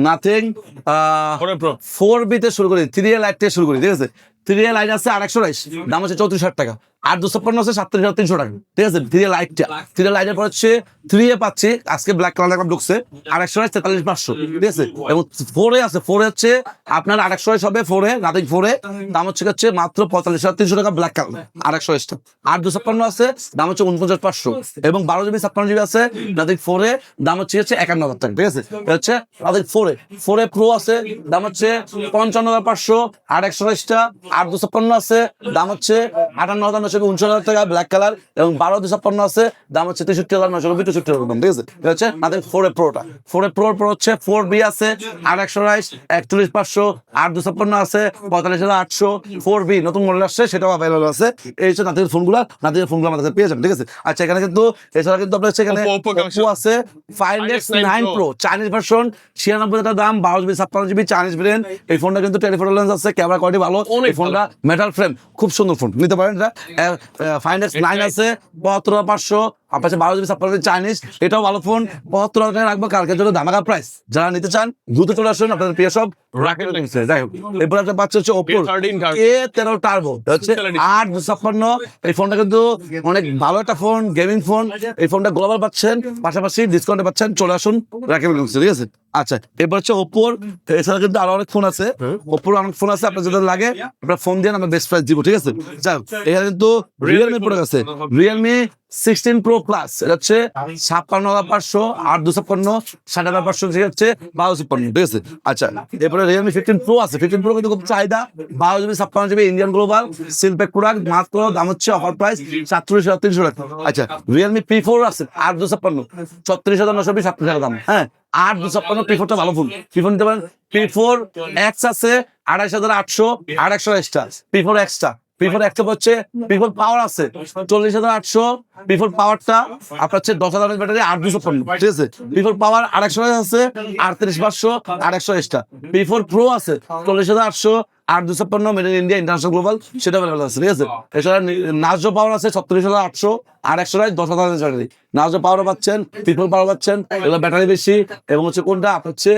নাথিং 4B তে শুরু করি, 3A লাইট থেকে শুরু করি, ঠিক আছে। 3A লাইট আছে 828, দাম হচ্ছে 34,000 টাকা। 8,256 আছে 37,300 টাকা, ঠিক আছে। 3A লাইটটা, 3A লাইটের পর হচ্ছে 3A পাচ্ছি আজকে ব্ল্যাক কালার দেখলাম ঢুকছে, 828, 43,500, ঠিক আছে। এবং 4A আছে, 4A হচ্ছে আপনার 828 হবে, 4A নাথিং 4A, দাম হচ্ছে মাত্র 45,300 টাকা, ব্ল্যাক কালার 828টা। 8,256 আছে, দাম হচ্ছে 49,500, এবং 12GB 56GB আছে নাথিং 4A, দাম হচ্ছে 51,000 টাকা, ঠিক আছে। এটা হচ্ছে নাথিং 4A Pro আছে, দাম হচ্ছে 55,500, 828টা। 8,256 আছে, দাম হচ্ছে 58,959 টাকা ব্ল্যাক কালার, এবং 12,256 আছে, দাম হচ্ছে 63,990, 63 দাম, ঠিক আছে। এটা হচ্ছে আমাদের 4A Proটা। 4A Pro হচ্ছে 4B আছে 828, 41,500, 8,256 আছে 45,800, 4B নতুন মডেল আসছে, সেটাও অ্যাভেলেবল আছে। এই হচ্ছে নাতির ফোনগুলো আমাদের কাছে পেয়ে যাবেন, ঠিক আছে। আচ্ছা, এখানে কিন্তু এছাড়া কিন্তু আপনার হচ্ছে এখানে Oppo Oppo আছে 5X9 Pro চাইনিজ ভার্সন, 96 টাকা দাম, 12GB 56GB চাইনিজ ভেরিয়েন্ট। এই ফোনটা কিন্তু টেলিফোটো লেন্স আছে, ক্যামেরা কোয়ালিটি ভালো, এই ফোনটা মেটাল ফ্রেম, খুব সুন্দর ফোন, নিতে পারেন। এটা 5X9 আছে 72,500, আপনার 12GB 56GB চাইনিজ, এটাও ভালো ফোন, 75,000 টাকা রাখবো কালকের জন্য ধামাকা প্রাইস। যারা নিতে চান দ্রুত চলে আসুন আপনাদের প্রিয় সব রাকেল যাই হোক। এরপর একটা বাচ্চা হচ্ছে Oppo A13 card। A13 turbo, হচ্ছে 8,256। এই ফোনটা কিন্তু অনেক ভালো একটা ফোন, গেমিং ফোন। এই ফোনটা গ্লোবাল পাচ্ছেন, পাশাপাশি ডিসকাউন্টে পাচ্ছেন, চলে আসুন রাকেল, ঠিক আছে। আচ্ছা, এরপর হচ্ছে Oppo এছাড়া কিন্তু আরো অনেক ফোন আছে, Oppo অনেক ফোন আছে, আপনার যদি লাগে আপনার ফোন দিয়ে আমরা বেস্ট প্রাইস দিব, ঠিক আছে। যাই হোক, এখানে কিন্তু রিয়েলমি প্রোডাক্ট আছে, রিয়েলমি 16 Pro Plus, এটা হচ্ছে 56,500, 8,256, 60,500, ঠিক আছে, 12,56, ঠিক আছে। আচ্ছা, এরপরে রিয়েলমি 15 Pro আছে, 15 Pro কিন্তু খুব চাহিদা, 12GB 56GB Indian global seal pack product, মাত্র দাম হচ্ছে অফার প্রাইস 37,300 টাকা। আচ্ছা, রিয়েলমি P4 আছে 8,256, 36,920, 37 টাকা দাম, হ্যাঁ। 8,256 P4টা ভালো ফোন, P4 নিতে পারেন। P4 X আছে 28,800, 8,128 P4 Xটা, P4 X হচ্ছে P4 পাওয়ার আছে 40,800, P4 পাওয়ারটা আপনার হচ্ছে 10,000 ব্যাটারি, 8,256, ঠিক আছে। P4 পাওয়ার 8,100 আছে 38,500, 8,128 P4 Pro আছে 40,800, 8,256 made in India international global, সেটা অ্যাভেলেবল আছে, ঠিক আছে। এছাড়া নাজো পাওয়ার আছে 36,800, 8,128, 10,000 ব্যাটারি, নাজো পাওয়ারও পাচ্ছেন, P4 পাওয়ার পাচ্ছেন, এগুলো ব্যাটারি বেশি, এবং হচ্ছে কোনটা আপনার হচ্ছে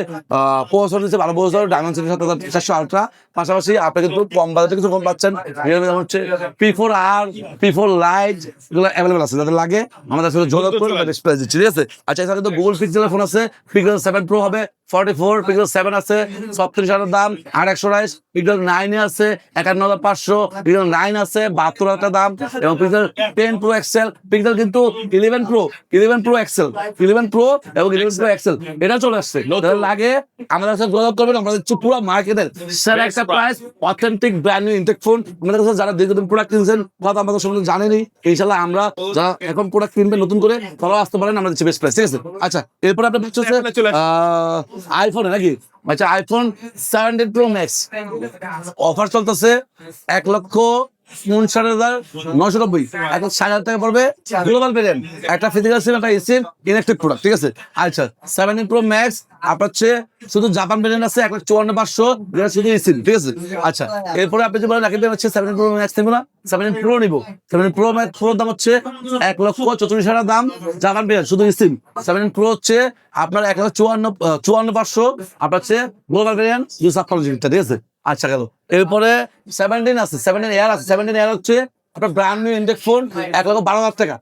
প্রসেসর হচ্ছে 12 প্রসেসর, ডায়মেনশন 7,400 আলট্রা, পাশাপাশি আপনি কিন্তু কম বাজেটে কিছু কম পাচ্ছেন। রিয়েলমি হচ্ছে P4R, P4 লাইট, এগুলো অ্যাভেলেবল আছে, যাদের লাগে আমাদের সাথে যোগাযোগ করুন, বেস্ট প্রাইস দিচ্ছি, ঠিক আছে। আচ্ছা, এছাড়া কিন্তু গুগল পিক্সেলের ফোন আছে, Pixel 7 Pro হবে 44, Pixel 7 আছে 36,000 দাম, 8,128, Pixel 9 আছে 51,500, Pixel 9 আছে 72,000 দাম, এবং Pixel 10 Pro XL, Pixel কিন্তু 11 Pro, 11 Pro XL, 11 Pro এবং 11 Pro XL এটা চলে আসছে, যাদের লাগে আমাদের সাথে যোগাযোগ করবেন। আমরা দিচ্ছি পুরো মার্কেটের সেরা একটা price, authentic brand new intact phone. আমাদের কাছে যারা দীর্ঘদিন প্রোডাক্ট কিনছেন কথা আমাদের সম্বন্ধে জানেনই, ইনশাআল্লাহ আমরা যারা এখন প্রোডাক্ট কিনবেন নতুন করে, তারাও আসতে পারেন, আমরা দিচ্ছি বেস্ট প্রাইস, ঠিক আছে। আচ্ছা, এরপর আপনার হচ্ছে আইফোন নাকি, আচ্ছা, আইফোন 17 Pro Max অফার চলতেছে 1,59,990, এখন 60,000 টাকা পড়বে গ্লোবাল ভেরিয়েন্ট, একটা ফিজিক্যাল সিম, একটা সিম, ইনঅ্যাক্টিভ প্রোডাক্ট, ঠিক আছে। আচ্ছা, 17 Pro Max আপনার হচ্ছে শুধু জাপান ভেরিয়েন্ট আছে 1,54,500, যেটা শুধু সিম, ঠিক আছে। আচ্ছা, এরপরে আপনি যে বলেন রাকিব হচ্ছে 17 Pro Max নিব না, 17 Pro নিব, 17 Pro Max Pro দাম হচ্ছে 1,44,000 দাম, জাপান ভেরিয়েন্ট শুধু সিম। 17 Pro হচ্ছে আপনার 1,54,500, আপনার হচ্ছে গ্লোবাল ভেরিয়েন্ট 256GB, ঠিক আছে। আচ্ছা, গেল। এরপরে 17 আছে, 17 Air আছে, 17 Air হচ্ছে আপনার ব্র্যান্ড নিউ ইনটেক ফোন, 1,12,000 টাকা,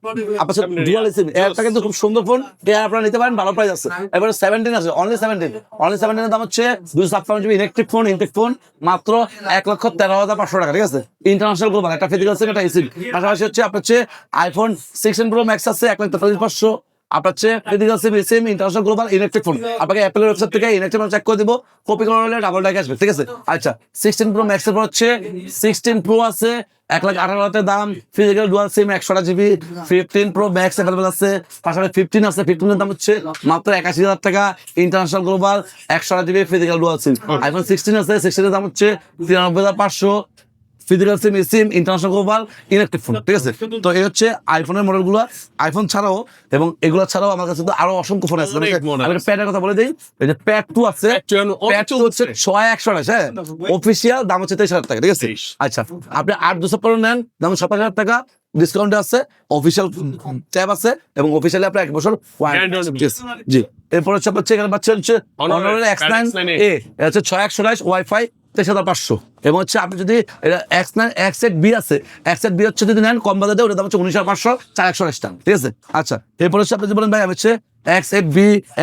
আপনার ডুয়াল সিম। এয়ারটা কিন্তু খুব সুন্দর ফোন, এয়ার আপনারা নিতে পারেন, ভালো প্রাইস আছে। এবারে 17 আছে, অনলি 17 এর দাম হচ্ছে 256GB electric phone, intact phone, মাত্র 1,13,500 টাকা, ঠিক আছে। ইন্টারন্যাশনাল গ্লোবাল, একটা ফিজিক্যাল সিম, একটা সিম। পাশাপাশি হচ্ছে আপনার হচ্ছে আইফোন 16 Pro Max আছে 1,43,500, আপনার হচ্ছে physical SIM, international global electric phone. আপনাকে অ্যাপেলের ওয়েবসাইট থেকে ইলেকট্রিক চেক করে দিব, কপি করে নিলে ডাবল টাকা আসবে, ঠিক আছে। আচ্ছা, 16 Pro Max এর পর হচ্ছে 16 Pro আছে 1,18,000 দাম, ফিজিক্যাল ডুয়াল সিম 128GB, 15 Pro Max অ্যাভেলেবল আছে, পাশাপাশি 15 আছে, 15 এর দাম হচ্ছে মাত্র 81,000 টাকা, international global 128GB physical dual SIM. IPhone 16 আছে, 16 এর দাম হচ্ছে 93,500, physical SIM, international global electric phone, ঠিক আছে। তো এই হচ্ছে আইফোনের মডেলগুলো। আইফোন ছাড়াও এবং এগুলো ছাড়াও আমার কাছে তো আরো অসংখ্য ফোন আছে। আমি প্যাডের কথা বলে দিই, এই যে প্যাড 2 আছে, প্যাড 2 হচ্ছে 6,128, হ্যাঁ, অফিসিয়াল দাম হচ্ছে 23,000 টাকা, ঠিক আছে। আচ্ছা, আপনি 8,256 নেন, দাম 27,000 টাকা, ডিসকাউন্ট আছে, অফিসিয়াল ট্যাব আছে, এবং অফিসিয়ালি আপনার 1 বছর ওয়ারেন্টি, জি। এরপর হচ্ছে আপনার এখানে পাচ্ছেন হচ্ছে Honor X9A, এটা হচ্ছে 6,128, ওয়াইফাই 23,500, এবং হচ্ছে আপনি যদি এটা X9 XZ-B আছে, XZ-B হচ্ছে যদি নেন কম বাজেটে, ওটার দাম হচ্ছে 19,500, 4,128 টাকা, ঠিক আছে। আচ্ছা, এরপর হচ্ছে আপনি যদি বলেন ভাই আমি হচ্ছে XZ-B,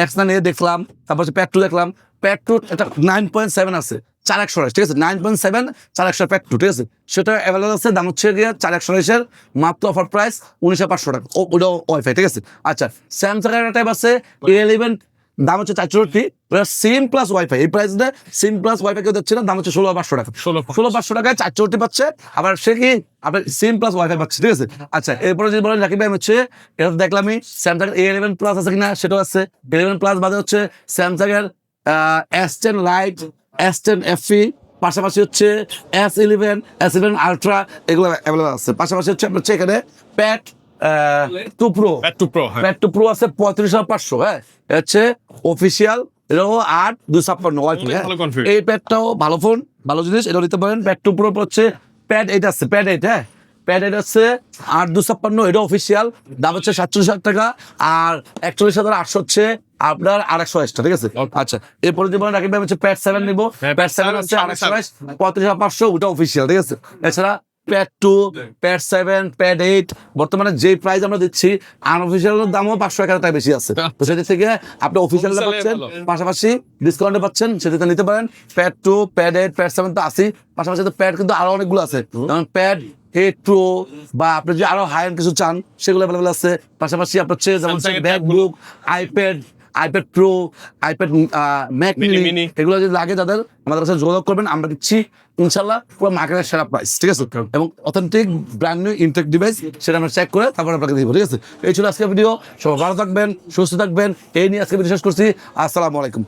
X9A দেখলাম, তারপর হচ্ছে প্যাড 2 দেখলাম, প্যাড 2 এটা 9.7 আছে 4,128, ঠিক আছে, 9.7 4,128 প্যাড 2, ঠিক আছে, সেটা অ্যাভেলেবল আছে, দাম হচ্ছে গিয়ে 4,128 মাত্র অফার প্রাইস 19,500 টাকা, ওটা ওয়াইফাই, ঠিক আছে। আচ্ছা, স্যামসাং এর একটা টাইপ আছে A11 দাম হচ্ছে 464, সিম প্লাস ওয়াইফাই। এই প্রাইসে সিম প্লাস ওয়াইফাই কেউ দিচ্ছে না, দাম হচ্ছে 16,500 টাকা। 16,500 টাকায় 464 পাচ্ছে, আবার সে কি আপনার সিম প্লাস ওয়াইফাই পাচ্ছে, ঠিক আছে। আচ্ছা, এরপরে যদি বলেন রাকিব ভাই হচ্ছে এটা দেখলামই স্যামসাং A11 প্লাস আছে কিনা, সেটাও আছে। A11 প্লাস বাদে হচ্ছে স্যামসাং এর S10 লাইট, S10 FE, পাশাপাশি হচ্ছে S11, S11 আলট্রা, এগুলো অ্যাভেলেবল আছে। পাশাপাশি হচ্ছে আপনার হচ্ছে এখানে প্যাড 2 প্রো, প্যাড 2 প্রো আছে 35,500। হ্যাঁ, এটা হচ্ছে অফিসিয়াল, এটাও 8/256 ওয়াইফাই। ভালো config। এই প্যাডটাও ভালো ফোন, ভালো জিনিস, এটা নিতে পারেন। প্যাড 2 প্রো হচ্ছে প্যাড 8 আছে, প্যাড 8, হ্যাঁ প্যাড 8 আছে 8/256, এটা অফিসিয়াল, দাম হচ্ছে 47,000 টাকা। আর 41,800 হচ্ছে আপনার 280 টাকা, ঠিক আছে। আচ্ছা, এরপরে যদি বলেন রাকিব ভাই হচ্ছে প্যাড 7 নিবো, প্যাড 7 হচ্ছে 280, 35,500, ওটা অফিসিয়াল, ঠিক আছে। এছাড়া প্যাড 2, প্যাড 7, প্যাড 8 বর্তমানে যে প্রাইস আমরা দিচ্ছি, আনঅফিসিয়াল দামও 500-1000 টাকা বেশি আছে। তো সেদিক থেকে আপনি অফিসিয়াল পাচ্ছেন, পাশাপাশি ডিসকাউন্টে পাচ্ছেন, সেটাতে নিতে পারেন। প্যাড 2, প্যাড 8, প্যাড 7 তো আছেই, পাশাপাশি তো প্যাড কিন্তু আরো অনেকগুলো আছে, যেমন প্যাড 8 প্রো, বা আপনি যদি আরো হাই এন্ড কিছু চান সেগুলো অ্যাভেলেবল আছে। পাশাপাশি আপনার হচ্ছে যেমন MacBook, iPad pro, iPad Mac mini, এগুলো যদি লাগে তাদের আমাদের কাছে যোগাযোগ করবেন, আমরা দিচ্ছি ইনশাল্লাহ পুরো মার্কেটের সেরা প্রাইস, ঠিক আছে। এবং authentic brand new intact device, সেটা আমরা চেক করে তারপর আপনাকে দিব, ঠিক আছে। এই ছিল আজকের ভিডিও। সবাই ভালো থাকবেন, সুস্থ থাকবেন, এই নিয়ে আজকে ভিডিও শেষ করছি। আসসালামু আলাইকুম।